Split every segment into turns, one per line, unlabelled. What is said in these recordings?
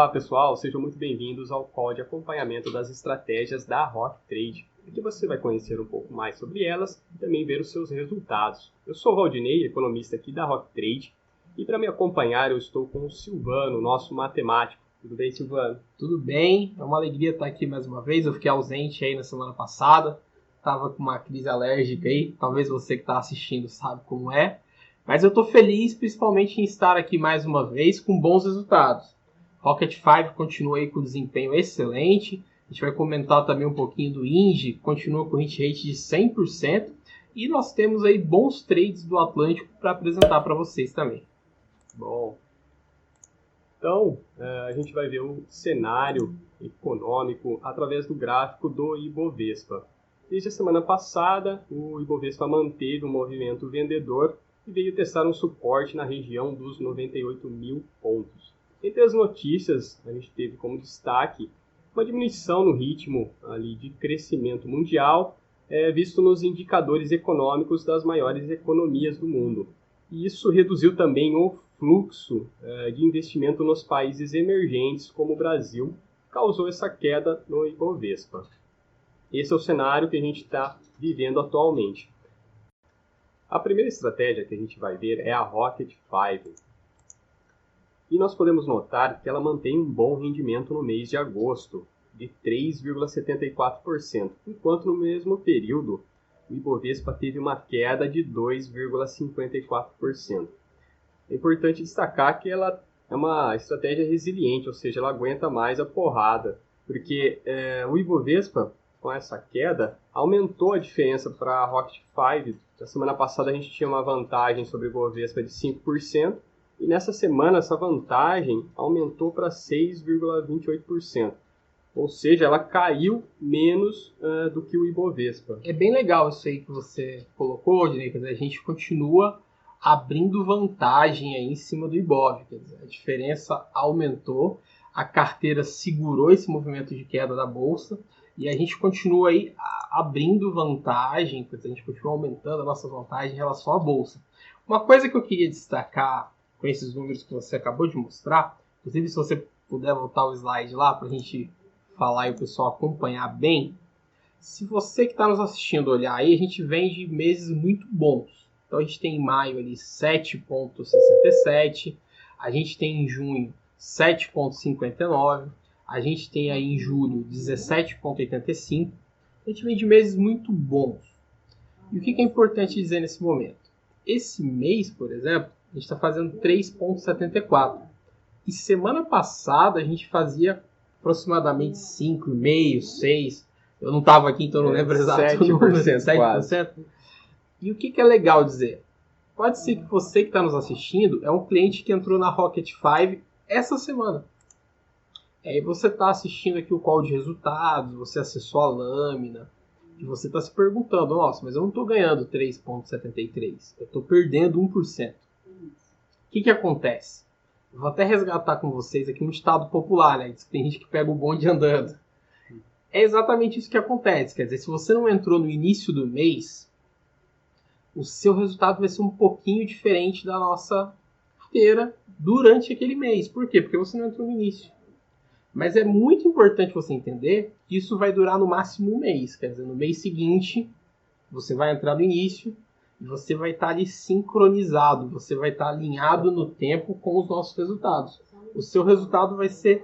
Olá pessoal, sejam muito bem-vindos ao call de acompanhamento das estratégias da Rock Trade. Aqui você vai conhecer um pouco mais sobre elas e também ver os seus resultados. Eu sou o Valdinei, economista aqui da Rock Trade, e para me acompanhar eu estou com o Silvano, nosso matemático. Tudo bem, Silvano?
Tudo bem, é uma alegria estar aqui mais uma vez. Eu fiquei ausente aí na semana passada, estava com uma crise alérgica aí, talvez você que está assistindo sabe como é. Mas eu estou feliz principalmente em estar aqui mais uma vez com bons resultados. Rocket 5 continua aí com desempenho excelente. A gente vai comentar também um pouquinho do INGE, continua com hit rate de 100%. E nós temos aí bons trades do Atlântico para apresentar para vocês também.
Bom, então a gente vai ver o cenário econômico através do gráfico do Ibovespa. Desde a semana passada, o Ibovespa manteve um movimento vendedor e veio testar um suporte na região dos 98 mil pontos. Entre as notícias, a gente teve como destaque uma diminuição no ritmo ali de crescimento mundial, visto nos indicadores econômicos das maiores economias do mundo. E isso reduziu também o fluxo de investimento nos países emergentes, como o Brasil, causou essa queda no Ibovespa. Esse é o cenário que a gente está vivendo atualmente. A primeira estratégia que a gente vai ver é a Rocket 5. E nós podemos notar que ela mantém um bom rendimento no mês de agosto, de 3,74%, enquanto no mesmo período o Ibovespa teve uma queda de 2,54%. É importante destacar que ela é uma estratégia resiliente, ou seja, ela aguenta mais a porrada, porque o Ibovespa, com essa queda, aumentou a diferença para a Rocket 5. Na semana passada a gente tinha uma vantagem sobre o Ibovespa de 5%, e nessa semana essa vantagem aumentou para 6,28%. Ou seja, ela caiu menos do que o Ibovespa.
É bem legal isso aí que você colocou, Dinei, a gente continua abrindo vantagem aí em cima do Ibov. Quer dizer, a diferença aumentou, a carteira segurou esse movimento de queda da Bolsa e a gente continua aí abrindo vantagem, quer dizer, a gente continua aumentando a nossa vantagem em relação à Bolsa. Uma coisa que eu queria destacar com esses números que você acabou de mostrar, inclusive se você puder voltar o slide lá para a gente falar e o pessoal acompanhar bem, se você que está nos assistindo olhar aí, a gente vem de meses muito bons. Então a gente tem em maio ali 7,67, a gente tem em junho 7,59, a gente tem aí em julho 17,85. A gente vem de meses muito bons. E o que é importante dizer nesse momento? Esse mês, por exemplo, a gente está fazendo 3,74. E semana passada a gente fazia aproximadamente 5,5, 6. Eu não estava aqui, então não lembro exato o número. 7%. E o que é legal dizer? Pode ser que você que está nos assistindo é um cliente que entrou na Rocket 5 essa semana. Aí você está assistindo aqui o call de resultados, você acessou a lâmina, e você está se perguntando, nossa, mas eu não estou ganhando 3,73, eu estou perdendo 1%. O que acontece? Eu vou até resgatar com vocês aqui um ditado popular, né? Diz que tem gente que pega o bonde andando. É exatamente isso que acontece. Quer dizer, se você não entrou no início do mês, o seu resultado vai ser um pouquinho diferente da nossa carteira durante aquele mês. Por quê? Porque você não entrou no início. Mas é muito importante você entender que isso vai durar no máximo um mês. Quer dizer, no mês seguinte, você vai entrar no início e você vai estar ali sincronizado, você vai estar alinhado no tempo com os nossos resultados. O seu resultado vai ser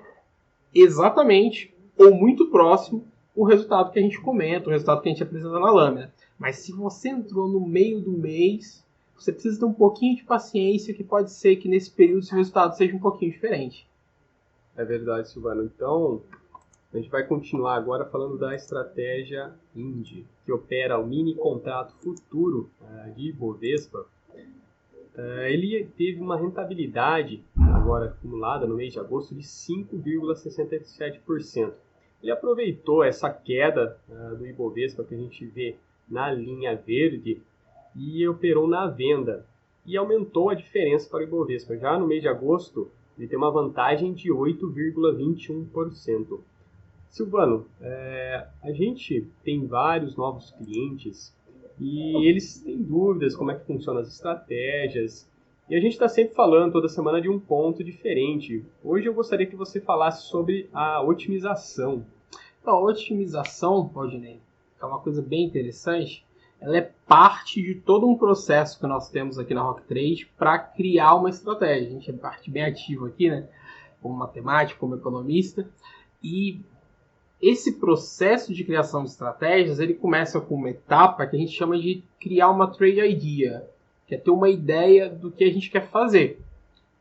exatamente ou muito próximo o resultado que a gente comenta, o resultado que a gente apresenta na lâmina. Mas se você entrou no meio do mês, você precisa ter um pouquinho de paciência, que pode ser que nesse período seu resultado seja um pouquinho diferente.
É verdade, Silvano. Então, a gente vai continuar agora falando da estratégia INDE, que opera o mini contrato futuro de Ibovespa. Ele teve uma rentabilidade agora acumulada no mês de agosto de 5,67%. Ele aproveitou essa queda do Ibovespa que a gente vê na linha verde e operou na venda e aumentou a diferença para o Ibovespa. Já no mês de agosto, ele tem uma vantagem de 8,21%. Silvano, a gente tem vários novos clientes e eles têm dúvidas como é que funcionam as estratégias E a gente está sempre falando toda semana de um ponto diferente. Hoje eu gostaria que você falasse sobre a otimização.
Então, a otimização, Valdinei, é uma coisa bem interessante. Ela é parte de todo um processo que nós temos aqui na Rocktrade para criar uma estratégia. A gente é parte bem ativa aqui, né? Como matemático, como economista. E esse processo de criação de estratégias, ele começa com uma etapa que a gente chama de criar uma trade idea, que é ter uma ideia do que a gente quer fazer.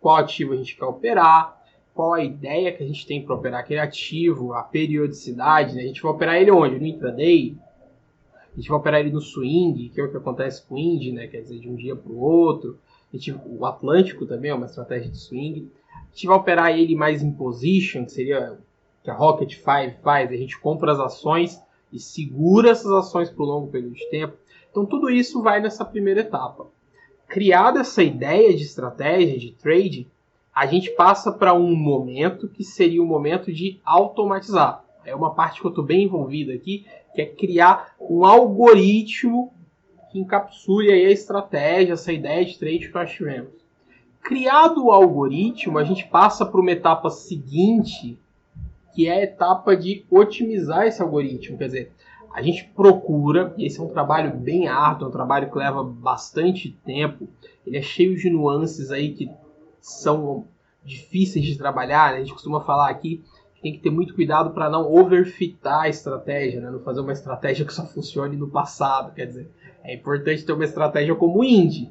Qual ativo a gente quer operar, qual a ideia que a gente tem para operar aquele ativo, a periodicidade, né? A gente vai operar ele onde? No intraday? A gente vai operar ele no swing, que é o que acontece com o Indy, né? Quer dizer, de um dia para o outro. O Atlântico também é uma estratégia de swing. A gente vai operar ele mais em position, que seria que a Rocket 5 faz. A gente compra as ações e segura essas ações por um longo período de tempo. Então, tudo isso vai nessa primeira etapa. Criada essa ideia de estratégia, de trade, a gente passa para um momento que seria o momento de automatizar. É uma parte que eu estou bem envolvido aqui, que é criar um algoritmo que encapsule aí a estratégia, essa ideia de trade que nós tivemos. Criado o algoritmo, a gente passa para uma etapa seguinte, que é a etapa de otimizar esse algoritmo. Quer dizer, a gente procura, e esse é um trabalho bem árduo, é um trabalho que leva bastante tempo, ele é cheio de nuances aí que são difíceis de trabalhar, né? A gente costuma falar aqui que tem que ter muito cuidado para não overfitar a estratégia, né? Não fazer uma estratégia que só funcione no passado. Quer dizer, é importante ter uma estratégia como o Indy,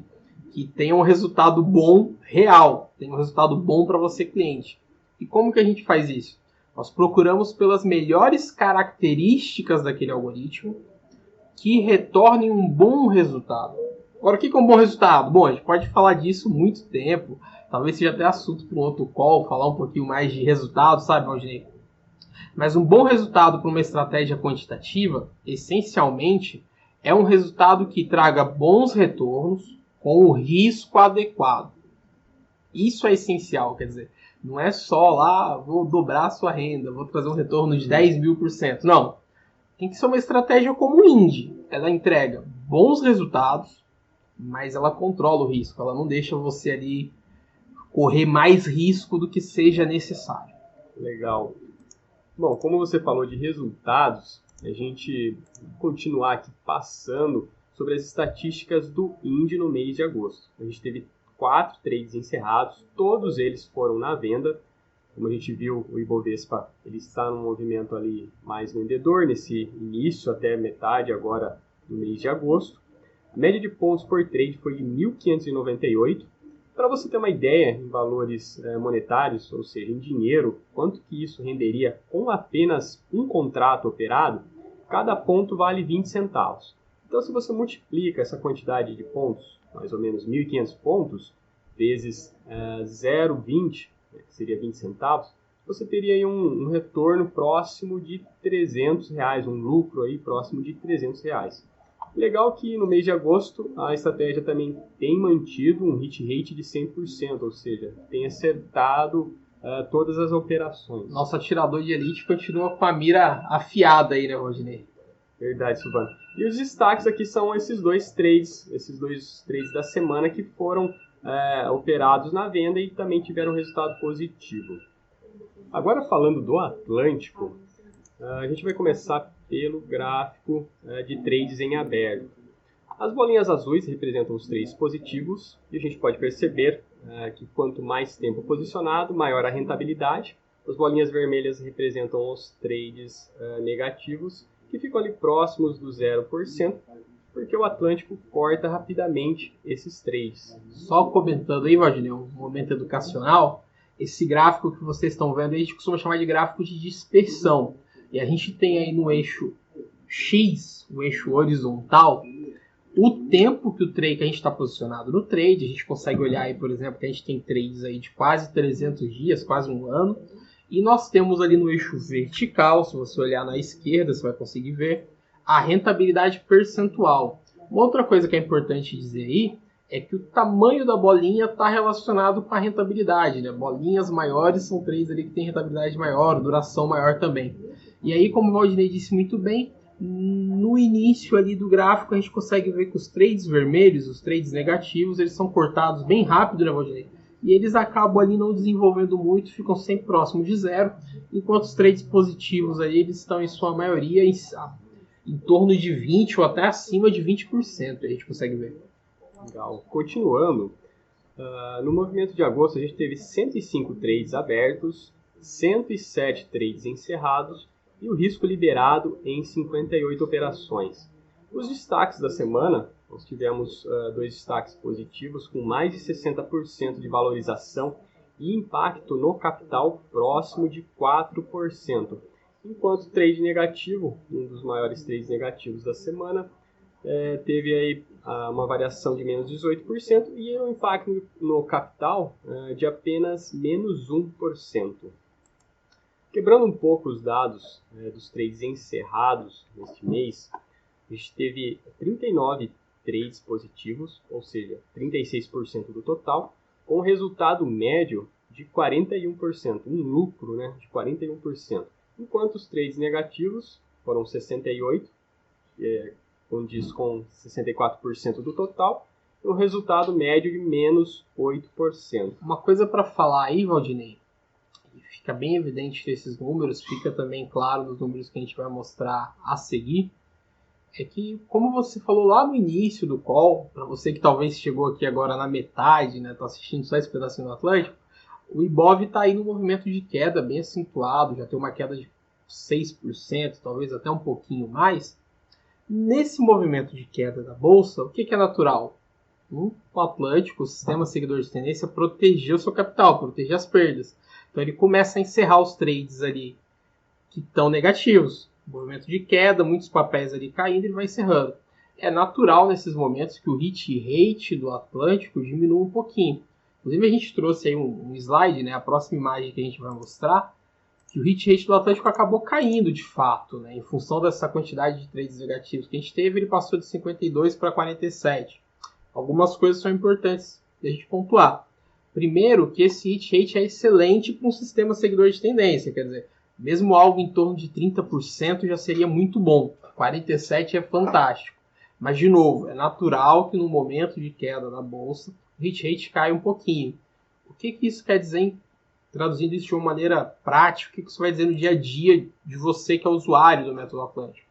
que tenha um resultado bom, real, tenha um resultado bom para você, cliente. E como que a gente faz isso? Nós procuramos pelas melhores características daquele algoritmo que retornem um bom resultado. Agora, o que é um bom resultado? Bom, a gente pode falar disso muito tempo. Talvez seja até assunto para um outro call, falar um pouquinho mais de resultado, sabe, Valdinei? Mas um bom resultado para uma estratégia quantitativa, essencialmente, é um resultado que traga bons retornos com o risco adequado. Isso é essencial, quer dizer, não é só lá, vou dobrar a sua renda, vou trazer um retorno de 10.000%. Não. Tem que ser uma estratégia como o Indy. Ela entrega bons resultados, mas ela controla o risco. Ela não deixa você ali correr mais risco do que seja necessário.
Legal. Bom, como você falou de resultados, a gente continuar aqui passando sobre as estatísticas do Indy no mês de agosto. A gente teve 4 trades encerrados, todos eles foram na venda. Como a gente viu, o Ibovespa ele está num movimento ali mais vendedor, nesse início até metade agora do mês de agosto. A média de pontos por trade foi de 1.598. Para você ter uma ideia em valores monetários, ou seja, em dinheiro, quanto que isso renderia com apenas um contrato operado, cada ponto vale 20 centavos. Então, se você multiplica essa quantidade de pontos, mais ou menos 1.500 pontos, vezes 0,20, que seria 20 centavos, você teria aí um retorno próximo de R$300, um lucro aí próximo de R$300. Legal que no mês de agosto a estratégia também tem mantido um hit rate de 100%, ou seja, tem acertado todas as operações.
Nosso atirador de elite continua com a mira afiada aí, né, Rodinei?
Verdade, Silvano. E os destaques aqui são esses dois trades da semana que foram operados na venda e também tiveram resultado positivo. Agora falando do Atlântico, a gente vai começar pelo gráfico de trades em aberto. As bolinhas azuis representam os trades positivos e a gente pode perceber que quanto mais tempo posicionado, maior a rentabilidade. As bolinhas vermelhas representam os trades negativos, que ficam ali próximos do 0%, porque o Atlântico corta rapidamente esses trades.
Só comentando aí, Valdinei, um momento educacional, esse gráfico que vocês estão vendo, a gente costuma chamar de gráfico de dispersão. E a gente tem aí no eixo X, o eixo horizontal, o tempo que a gente está posicionado no trade. A gente consegue olhar aí, por exemplo, que a gente tem trades aí de quase 300 dias, quase um ano. E nós temos ali no eixo vertical, se você olhar na esquerda, você vai conseguir ver a rentabilidade percentual. Uma outra coisa que é importante dizer aí é que o tamanho da bolinha está relacionado com a rentabilidade, né? Bolinhas maiores são trades ali que têm rentabilidade maior, duração maior também. E aí, como o Valdinei disse muito bem, No início ali do gráfico a gente consegue ver que os trades vermelhos, os trades negativos, eles são cortados bem rápido, né, Valdinei? E eles acabam ali não desenvolvendo muito, ficam sempre próximos de zero, enquanto os trades positivos ali, eles estão em sua maioria em torno de 20% ou até acima de 20%, a gente consegue ver.
Legal. Continuando, no movimento de agosto a gente teve 105 trades abertos, 107 trades encerrados e o risco liberado em 58 operações. Os destaques da semana, nós tivemos dois destaques positivos com mais de 60% de valorização e impacto no capital próximo de 4%. Enquanto o trade negativo, um dos maiores trades negativos da semana, teve aí uma variação de menos 18% e um impacto no capital de apenas menos 1%. Quebrando um pouco os dados dos trades encerrados neste mês, a gente teve 39 trades positivos, ou seja, 36% do total, com um resultado médio de 41%, um lucro de 41%. Enquanto os trades negativos foram 68%, condiz com 64% do total, e um resultado médio de menos 8%.
Uma coisa para falar aí, Valdinei, fica bem evidente nesses números, fica também claro nos números que a gente vai mostrar a seguir, é que, como você falou lá no início do call, para você que talvez chegou aqui agora na metade, né, tá assistindo só esse pedacinho do Atlântico, o Ibov está aí no movimento de queda bem acentuado, já tem uma queda de 6%, talvez até um pouquinho mais. Nesse movimento de queda da Bolsa, o que é natural? O Atlântico, o sistema seguidor de tendência, proteger o seu capital, proteger as perdas. Então ele começa a encerrar os trades ali que estão negativos. Movimento de queda, muitos papéis ali caindo, ele vai encerrando. É natural nesses momentos que o hit rate do Atlântico diminua um pouquinho. Inclusive a gente trouxe aí um slide, né, a próxima imagem que a gente vai mostrar, que o hit rate do Atlântico acabou caindo de fato, né, em função dessa quantidade de trades negativos que a gente teve, ele passou de 52 para 47. Algumas coisas são importantes de a gente pontuar. Primeiro, que esse hit rate é excelente para um sistema seguidor de tendência, quer dizer, mesmo algo em torno de 30% já seria muito bom. 47% é fantástico. Mas, de novo, é natural que no momento de queda da bolsa, o hit rate cai um pouquinho. O que isso quer dizer, traduzindo isso de uma maneira prática, o que isso vai dizer no dia a dia de você que é usuário do método Atlântico?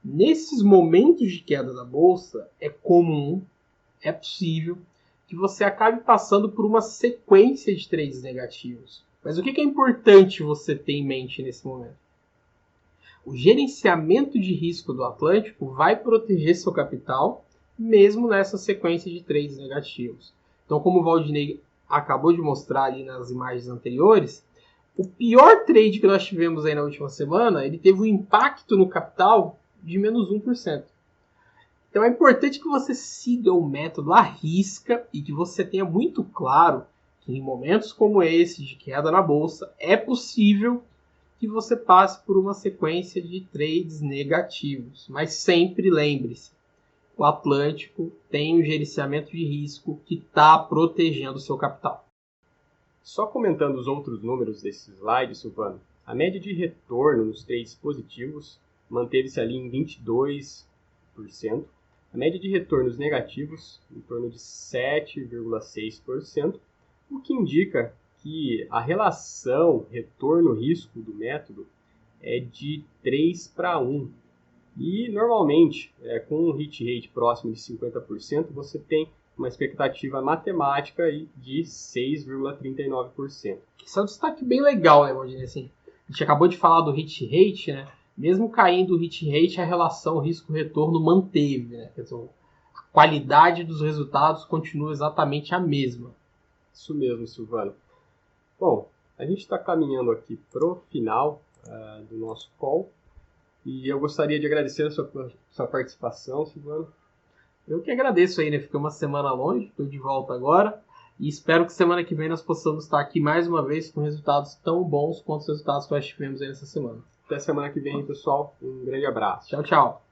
Nesses momentos de queda da bolsa, é comum, é possível, que você acabe passando por uma sequência de trades negativos. Mas o que é importante você ter em mente nesse momento? O gerenciamento de risco do Atlântico vai proteger seu capital, mesmo nessa sequência de trades negativos. Então, como o Valdinei acabou de mostrar ali nas imagens anteriores, o pior trade que nós tivemos aí na última semana, ele teve um impacto no capital de menos 1%. Então é importante que você siga o método à risca e que você tenha muito claro que em momentos como esse de queda na bolsa, é possível que você passe por uma sequência de trades negativos. Mas sempre lembre-se, o Atlântico tem um gerenciamento de risco que está protegendo o seu capital.
Só comentando os outros números desse slide, Silvano, a média de retorno nos trades positivos manteve-se ali em 22%, a média de retornos negativos em torno de 7,6%, o que indica que a relação retorno-risco do método é de 3 para 1. E, normalmente, com um hit rate próximo de 50%, você tem uma expectativa matemática de 6,39%.
Isso é um destaque bem legal, né, Valdinei? Assim, a gente acabou de falar do hit rate, né? Mesmo caindo o hit rate, a relação risco-retorno manteve, né? Quer dizer, a qualidade dos resultados continua exatamente a mesma.
Isso mesmo, Silvano. Bom, a gente está caminhando aqui para o final do nosso call e eu gostaria de agradecer a sua participação, Silvano.
Eu que agradeço aí, né? Fiquei uma semana longe, estou de volta agora e espero que semana que vem nós possamos estar aqui mais uma vez com resultados tão bons quanto os resultados que nós tivemos aí nessa semana.
Até semana que vem, pessoal. Um grande abraço.
Tchau, tchau.